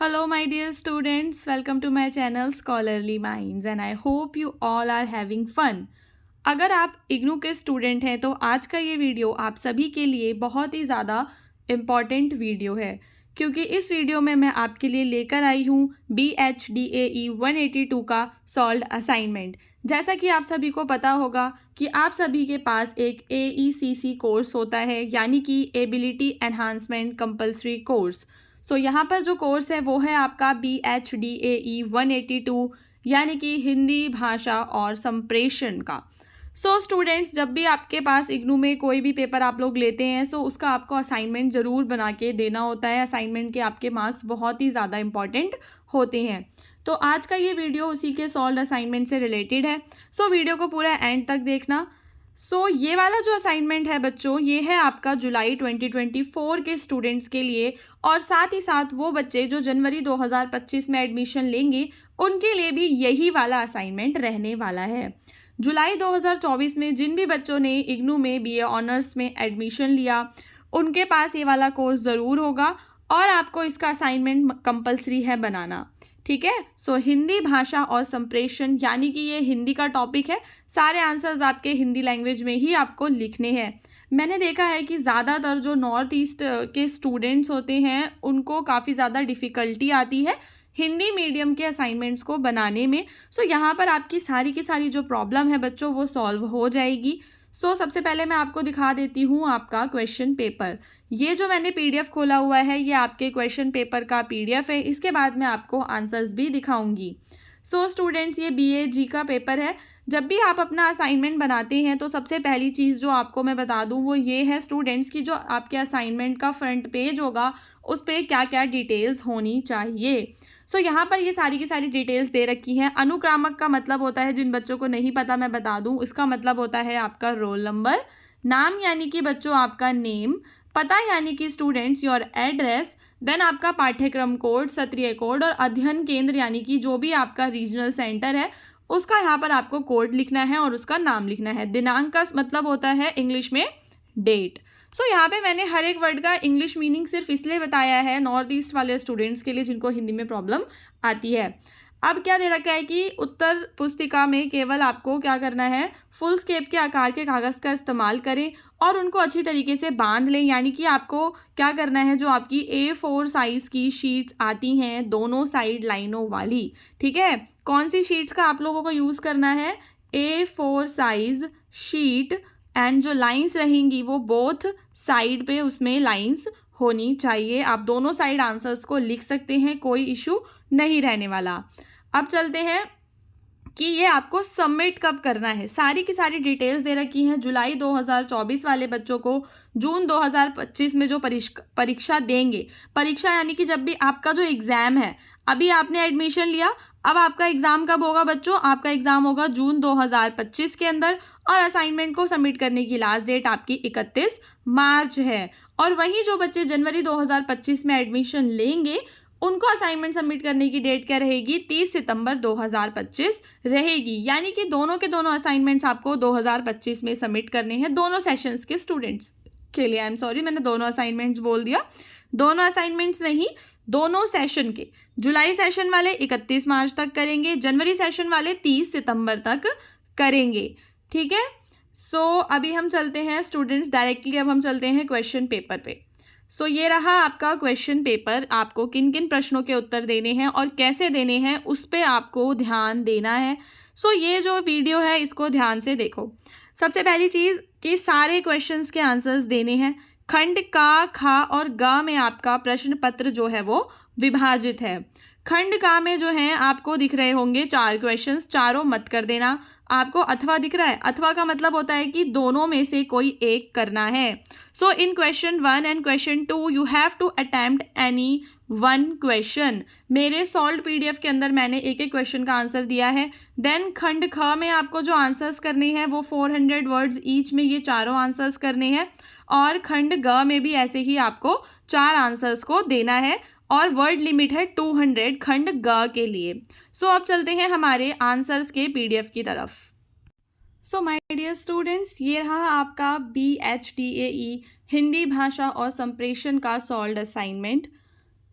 Hello, my dear students. Welcome to my channel Scholarly Minds and I hope you all are having fun. अगर आप इग्नू के student हैं तो आज का ये वीडियो आप सभी के लिए बहुत ही ज़्यादा इम्पॉर्टेंट वीडियो है क्योंकि इस वीडियो में मैं आपके लिए लेकर आई हूँ BHDAE 182 का सॉल्व्ड असाइनमेंट। जैसा कि आप सभी को पता होगा कि आप सभी के पास एक AECC कोर्स होता है यानी कि एबिलिटी एनहांसमेंट कंपल्सरी कोर्स। सो यहाँ पर जो कोर्स है वो है आपका BHDAE 182 यानी कि हिंदी भाषा और संप्रेषण का। स्टूडेंट्स, जब भी आपके पास इग्नू में कोई भी पेपर आप लोग लेते हैं उसका आपको असाइनमेंट ज़रूर बना के देना होता है। असाइनमेंट के आपके मार्क्स बहुत ही ज़्यादा इंपॉर्टेंट होते हैं। तो आज का ये वीडियो उसी के सॉल्व्ड असाइनमेंट से रिलेटेड है। वीडियो को पूरा एंड तक देखना। ये वाला जो असाइनमेंट है बच्चों, ये है आपका जुलाई 2024 के स्टूडेंट्स के लिए और साथ ही साथ वो बच्चे जो जनवरी 2025 में एडमिशन लेंगे उनके लिए भी यही वाला असाइनमेंट रहने वाला है। जुलाई 2024 में जिन भी बच्चों ने इग्नू में BA ऑनर्स में एडमिशन लिया उनके पास ये वाला कोर्स ज़रूर होगा और आपको इसका असाइनमेंट कंपलसरी है बनाना। ठीक है। हिंदी भाषा और संप्रेषण यानी कि ये हिंदी का टॉपिक है। सारे आंसर्स आपके हिंदी लैंग्वेज में ही आपको लिखने हैं। मैंने देखा है कि ज़्यादातर जो नॉर्थ ईस्ट के स्टूडेंट्स होते हैं उनको काफ़ी ज़्यादा डिफ़िकल्टी आती है हिंदी मीडियम के असाइनमेंट्स को बनाने में। यहाँ पर आपकी सारी की सारी जो प्रॉब्लम है बच्चों वो सॉल्व हो जाएगी। सबसे पहले मैं आपको दिखा देती हूँ आपका क्वेश्चन पेपर। ये जो मैंने PDF खोला हुआ है ये आपके क्वेश्चन पेपर का PDF है। इसके बाद मैं आपको आंसर्स भी दिखाऊंगी। स्टूडेंट्स, ये BAG का पेपर है। जब भी आप अपना असाइनमेंट बनाते हैं तो सबसे पहली चीज़ जो आपको मैं बता दूं वो ये है स्टूडेंट्स की जो आपके असाइनमेंट का फ्रंट पेज होगा उस पर क्या क्या डिटेल्स होनी चाहिए। यहाँ पर ये सारी की सारी डिटेल्स दे रखी हैं। अनुक्रामक का मतलब होता है, जिन बच्चों को नहीं पता मैं बता दूं, इसका मतलब होता है आपका रोल नंबर, नाम यानी कि बच्चों आपका नेम, पता यानी कि स्टूडेंट्स योर एड्रेस, देन आपका पाठ्यक्रम कोड, सत्रीय कोड और अध्ययन केंद्र यानी कि जो भी आपका रीजनल सेंटर है उसका यहाँ पर आपको कोड लिखना है और उसका नाम लिखना है। दिनांक का मतलब होता है इंग्लिश में डेट। यहाँ पे मैंने हर एक वर्ड का इंग्लिश मीनिंग सिर्फ इसलिए बताया है नॉर्थ ईस्ट वाले स्टूडेंट्स के लिए जिनको हिंदी में प्रॉब्लम आती है। अब क्या दे रखा है कि उत्तर पुस्तिका में केवल आपको क्या करना है, फुल स्केप के आकार के कागज़ का इस्तेमाल करें और उनको अच्छी तरीके से बांध लें। यानी कि आपको क्या करना है, जो आपकी A4 साइज़ की शीट्स आती हैं दोनों साइड लाइनों वाली, ठीक है, कौन सी शीट्स का आप लोगों को यूज़ करना है, A4 साइज़ शीट, एंड जो लाइंस रहेंगी वो बोथ साइड पे उसमें लाइंस होनी चाहिए। आप दोनों साइड आंसर्स को लिख सकते हैं, कोई इशू नहीं रहने वाला। अब चलते हैं कि ये आपको सबमिट कब करना है। सारी की सारी डिटेल्स दे रखी हैं। जुलाई 2024 वाले बच्चों को जून 2025 में जो परीक्षा देंगे, परीक्षा यानी कि जब भी आपका जो एग्ज़ाम है, अभी आपने एडमिशन लिया, अब आपका एग्ज़ाम कब होगा बच्चों, आपका एग्ज़ाम होगा जून 2025 के अंदर और असाइनमेंट को सबमिट करने की लास्ट डेट आपकी 31 मार्च है। और वहीं जो बच्चे जनवरी 2025 में एडमिशन लेंगे उनको असाइनमेंट सबमिट करने की डेट क्या रहेगी, 30 सितंबर 2025 रहेगी। यानी कि दोनों के दोनों असाइनमेंट्स आपको 2025 में सबमिट करने हैं, दोनों सेशंस के स्टूडेंट्स के लिए। आई एम सॉरी, मैंने दोनों असाइनमेंट्स बोल दिया, दोनों असाइनमेंट्स नहीं, दोनों सेशन के। जुलाई सेशन वाले 31 मार्च तक करेंगे, जनवरी सेशन वाले 30 सितंबर तक करेंगे। ठीक है। अभी हम चलते हैं स्टूडेंट्स डायरेक्टली, अब हम चलते हैं क्वेश्चन पेपर पे। ये रहा आपका क्वेश्चन पेपर। आपको किन किन प्रश्नों के उत्तर देने हैं और कैसे देने हैं उस पर आपको ध्यान देना है। ये जो वीडियो है इसको ध्यान से देखो। सबसे पहली चीज़ कि सारे क्वेश्चंस के आंसर्स देने हैं। खंड का, खा और ग में आपका प्रश्न पत्र जो है वो विभाजित है। खंड का में जो है आपको दिख रहे होंगे 4 क्वेश्चंस, चारों मत कर देना। आपको अथवा दिख रहा है, अथवा का मतलब होता है कि दोनों में से कोई एक करना है। In question 1 and question 2 you have to attempt any 1 question. मेरे सॉल्व PDF के अंदर मैंने एक एक क्वेश्चन का आंसर दिया है। देन खंड ख में आपको जो आंसर्स करने हैं वो 400 वर्ड्स ईच में ये चारों आंसर्स करने हैं और खंड ग में भी ऐसे ही आपको 4 आंसर्स को देना है और वर्ड लिमिट है 200 खंड ग के लिए। अब चलते हैं हमारे आंसर्स के PDF की तरफ। माय डियर स्टूडेंट्स, ये रहा आपका BHDAE हिंदी भाषा और संप्रेषण का सॉल्व्ड असाइनमेंट।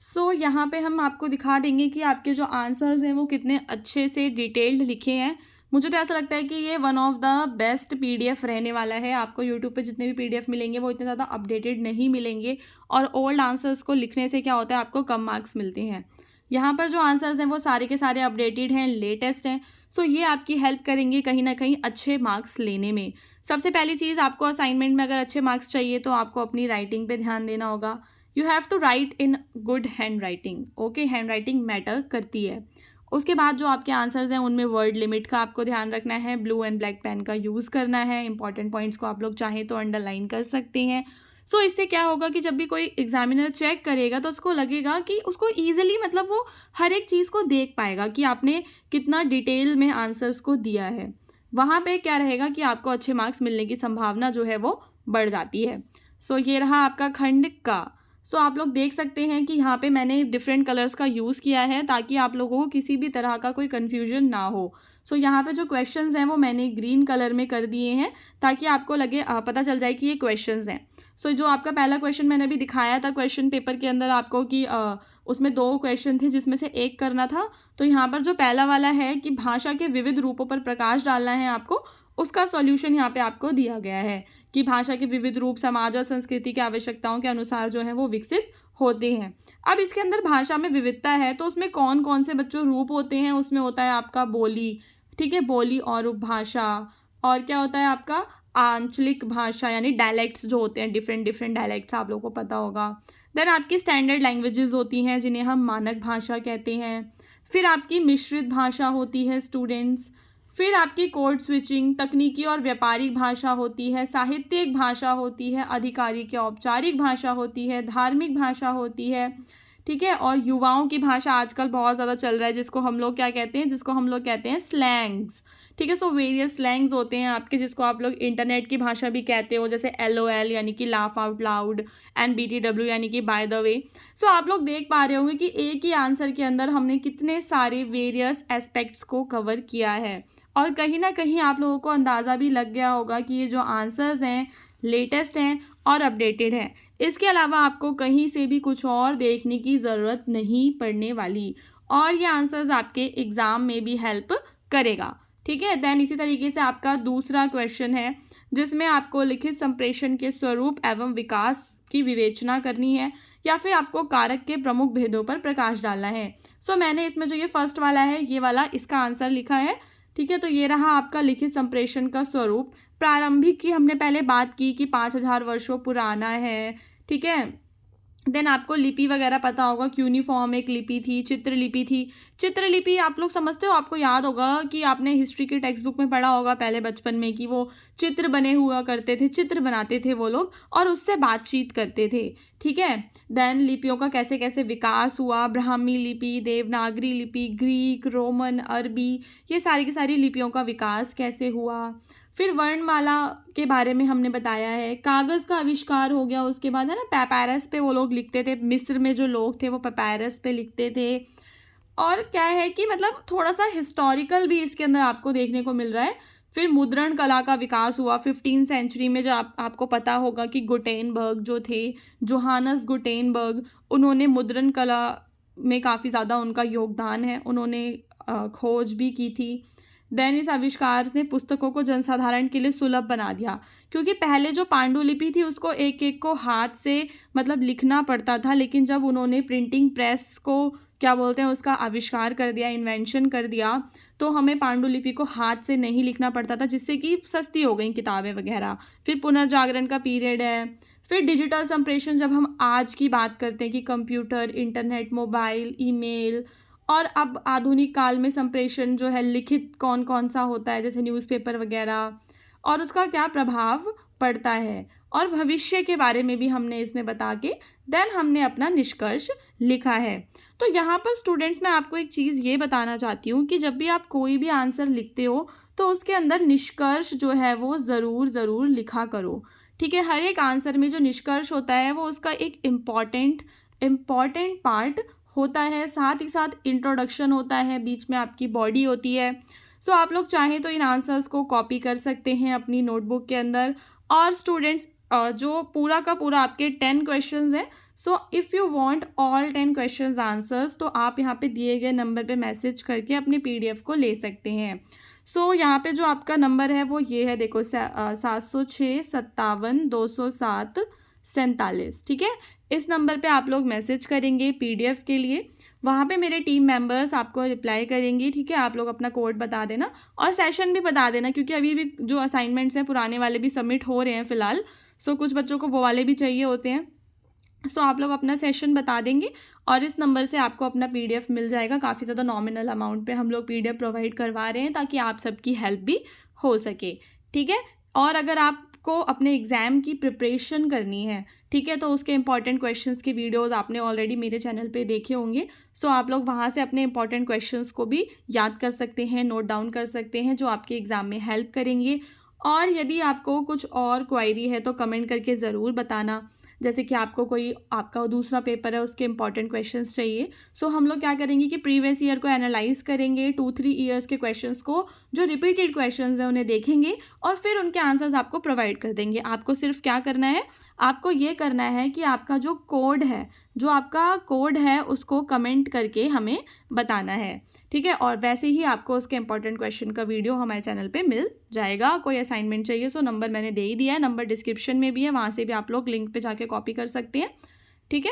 सो यहाँ पे हम आपको दिखा देंगे कि आपके जो आंसर्स हैं वो कितने अच्छे से डिटेल्ड लिखे हैं। मुझे तो ऐसा लगता है कि ये one of the best PDF रहने वाला है। आपको यूट्यूब पे जितने भी पीडीएफ मिलेंगे वो इतने ज़्यादा अपडेटेड नहीं मिलेंगे, और ओल्ड आंसर्स को लिखने से क्या होता है, आपको कम मार्क्स मिलते हैं। यहाँ पर जो आंसर्स हैं वो सारे के सारे अपडेटेड हैं, लेटेस्ट हैं। सो ये आपकी हेल्प करेंगे कहीं ना कहीं अच्छे मार्क्स लेने में। सबसे पहली चीज़, आपको असाइनमेंट में अगर अच्छे मार्क्स चाहिए तो आपको अपनी राइटिंग पे ध्यान देना होगा। You have to write in good handwriting. Okay, handwriting matter करती है। उसके बाद जो आपके आंसर्स हैं उनमें वर्ड लिमिट का आपको ध्यान रखना है, ब्लू एंड ब्लैक पेन का यूज़ करना है, इंपॉर्टेंट पॉइंट्स को आप लोग चाहें तो अंडरलाइन कर सकते हैं। सो इससे क्या होगा कि जब भी कोई एग्जामिनर चेक करेगा तो उसको लगेगा कि उसको ईजिली, मतलब वो हर एक चीज़ को देख पाएगा कि आपने कितना डिटेल में आंसर्स को दिया है। वहाँ पे क्या रहेगा कि आपको अच्छे मार्क्स मिलने की संभावना जो है वो बढ़ जाती है। सो ये रहा आपका खंड का। सो आप लोग देख सकते हैं कि यहाँ पे मैंने डिफरेंट कलर्स का यूज़ किया है ताकि आप लोगों को किसी भी तरह का कोई कन्फ्यूजन ना हो। सो यहाँ पे जो क्वेश्चंस हैं वो मैंने ग्रीन कलर में कर दिए हैं ताकि आपको लगे पता चल जाए कि ये क्वेश्चंस हैं। सो जो आपका पहला क्वेश्चन मैंने अभी दिखाया था क्वेश्चन पेपर के अंदर आपको कि उसमें 2 क्वेश्चन थे जिसमें से एक करना था। तो यहाँ पर जो पहला वाला है कि भाषा के विविध रूपों पर प्रकाश डालना है आपको, उसका सॉल्यूशन यहाँ पे आपको दिया गया है कि भाषा के विविध रूप समाज और संस्कृति की आवश्यकताओं के अनुसार जो है वो विकसित होते हैं। अब इसके अंदर भाषा में विविधता है तो उसमें कौन कौन से बच्चों रूप होते हैं, उसमें होता है आपका बोली, ठीक है, बोली और उपभाषा, और क्या होता है आपका आंचलिक भाषा यानी डायलेक्ट्स जो होते हैं, डिफरेंट डिफरेंट डायलेक्ट्स आप लोगों को पता होगा। देन आपकी स्टैंडर्ड लैंग्वेजेस होती हैं जिन्हें हम मानक भाषा कहते हैं। फिर आपकी मिश्रित भाषा होती है स्टूडेंट्स। फिर आपकी कोड स्विचिंग, तकनीकी और व्यापारिक भाषा होती है, साहित्यिक भाषा होती है, आधिकारिक या औपचारिक भाषा होती है, धार्मिक भाषा होती है, ठीक है, और युवाओं की भाषा आजकल बहुत ज़्यादा चल रहा है जिसको हम लोग क्या कहते हैं, जिसको हम लोग कहते हैं स्लैंग्स। ठीक है, सो वेरियस स्लैंग्स होते हैं आपके जिसको आप लोग इंटरनेट की भाषा भी कहते हो, जैसे LOL यानी कि laugh out loud, and BTW यानी कि बाय द वे। सो आप लोग देख पा रहे होंगे कि एक ही आंसर के अंदर हमने कितने सारे वेरियस एस्पेक्ट्स को कवर किया है, और कहीं ना कहीं आप लोगों को अंदाज़ा भी लग गया होगा कि ये जो आंसर्स हैं लेटेस्ट हैं और अपडेटेड हैं। इसके अलावा आपको कहीं से भी कुछ और देखने की ज़रूरत नहीं पड़ने वाली, और ये आंसर्स आपके एग्ज़ाम में भी हेल्प करेगा। ठीक है, देन इसी तरीके से आपका दूसरा क्वेश्चन है जिसमें आपको लिखित संप्रेषण के स्वरूप एवं विकास की विवेचना करनी है, या फिर आपको कारक के प्रमुख भेदों पर प्रकाश डालना है। सो मैंने इसमें जो ये फर्स्ट वाला है ये वाला इसका आंसर लिखा है। ठीक है, तो ये रहा आपका लिखित संप्रेषण का स्वरूप। प्रारंभिक की हमने पहले बात की कि 5000 वर्षों पुराना है। ठीक है, देन आपको लिपि वगैरह पता होगा, क्यूनिफॉर्म एक लिपि थी, चित्रलिपि थी। चित्रलिपि आप लोग समझते हो, आपको याद होगा कि आपने हिस्ट्री की टेक्स्ट बुक में पढ़ा होगा पहले बचपन में कि वो चित्र बने हुआ करते थे, चित्र बनाते थे वो लोग और उससे बातचीत करते थे। ठीक है, देन लिपियों का कैसे कैसे विकास हुआ, ब्राह्मी लिपि, देवनागरी लिपि, ग्रीक, रोमन, अरबी, ये सारी की सारी लिपियों का विकास कैसे हुआ। फिर वर्णमाला के बारे में हमने बताया है। कागज़ का आविष्कार हो गया उसके बाद, है ना, पैपायरस पे वो लोग लिखते थे, मिस्र में जो लोग थे वो पैपायरस पे लिखते थे। और क्या है कि मतलब थोड़ा सा हिस्टोरिकल भी इसके अंदर आपको देखने को मिल रहा है। फिर मुद्रण कला का विकास हुआ 15 सेंचुरी में, जो आपको पता होगा कि गुटेनबर्ग जो थे, जोहानस गुटेनबर्ग, उन्होंने मुद्रण कला में काफ़ी ज़्यादा उनका योगदान है, उन्होंने खोज भी की थी। देन इस आविष्कार ने पुस्तकों को जनसाधारण के लिए सुलभ बना दिया, क्योंकि पहले जो पांडुलिपि थी उसको एक एक को हाथ से मतलब लिखना पड़ता था, लेकिन जब उन्होंने प्रिंटिंग प्रेस को क्या बोलते हैं उसका आविष्कार कर दिया, इन्वेंशन कर दिया, तो हमें पांडुलिपि को हाथ से नहीं लिखना पड़ता था, जिससे कि सस्ती हो गई किताबें वगैरह। फिर पुनर्जागरण का पीरियड है। फिर डिजिटल संप्रेषण, जब हम आज की बात करते हैं कि कंप्यूटर, इंटरनेट, मोबाइल, ईमेल, और अब आधुनिक काल में संप्रेषण जो है लिखित कौन कौन सा होता है, जैसे न्यूज़पेपर वगैरह, और उसका क्या प्रभाव पड़ता है, और भविष्य के बारे में भी हमने इसमें बता के देन हमने अपना निष्कर्ष लिखा है। तो यहाँ पर स्टूडेंट्स मैं आपको एक चीज़ ये बताना चाहती हूँ कि जब भी आप कोई भी आंसर लिखते हो तो उसके अंदर निष्कर्ष जो है वो ज़रूर लिखा करो। ठीक है, हर एक आंसर में जो निष्कर्ष होता है वो उसका एक इम्पॉर्टेंट पार्ट होता है, साथ ही साथ इंट्रोडक्शन होता है, बीच में आपकी बॉडी होती है। सो आप लोग चाहें तो इन आंसर्स को कॉपी कर सकते हैं अपनी नोटबुक के अंदर। और स्टूडेंट्स जो पूरा का पूरा आपके 10 क्वेश्चंस हैं, so if you want all 10 questions answers, तो आप यहाँ पे दिए गए नंबर पे मैसेज करके अपने PDF को ले सकते हैं। सो यहाँ पे जो आपका नंबर है वो ये है, देखो 706 57 207 47, ठीक है। इस नंबर पे आप लोग मैसेज करेंगे PDF के लिए, वहाँ पे मेरे टीम मेंबर्स आपको रिप्लाई करेंगे, ठीक है। आप लोग अपना कोड बता देना और सेशन भी बता देना, क्योंकि अभी भी जो असाइनमेंट्स हैं पुराने वाले भी सबमिट हो रहे हैं फ़िलहाल। सो कुछ बच्चों को वो वाले भी चाहिए होते हैं। सो आप लोग अपना सेशन बता देंगे और इस नंबर से आपको अपना PDF मिल जाएगा। काफ़ी ज़्यादा नॉमिनल अमाउंट पे हम लोग PDF प्रोवाइड करवा रहे हैं ताकि आप सबकी हेल्प भी हो सके, ठीक है। और अगर आपको अपने एग्ज़ाम की प्रिपरेशन करनी है, ठीक है, तो उसके इंपॉर्टेंट क्वेश्चंस की वीडियोस आपने ऑलरेडी मेरे चैनल पे देखे होंगे। सो आप लोग वहाँ से अपने इंपॉर्टेंट क्वेश्चंस को भी याद कर सकते हैं, नोट डाउन कर सकते हैं, जो आपके एग्ज़ाम में हेल्प करेंगे। और यदि आपको कुछ और क्वायरी है तो कमेंट करके ज़रूर बताना। जैसे कि आपको कोई आपका दूसरा पेपर है उसके इंपॉर्टेंट क्वेश्चंस चाहिए, सो हम लोग क्या करेंगे कि प्रीवियस ईयर को एनालाइज करेंगे, 2-3 ईयर्स के क्वेश्चंस को, जो रिपीटेड क्वेश्चंस हैं उन्हें देखेंगे और फिर उनके आंसर्स आपको प्रोवाइड कर देंगे। आपको सिर्फ क्या करना है, आपको ये करना है कि आपका जो कोड है उसको कमेंट करके हमें बताना है, ठीक है। और वैसे ही आपको उसके इंपॉर्टेंट क्वेश्चन का वीडियो हमारे चैनल पे मिल जाएगा। कोई असाइनमेंट चाहिए सो नंबर मैंने दे ही दिया है, नंबर डिस्क्रिप्शन में भी है, वहाँ से भी आप लोग लिंक पे जाके कॉपी कर सकते हैं, ठीक है।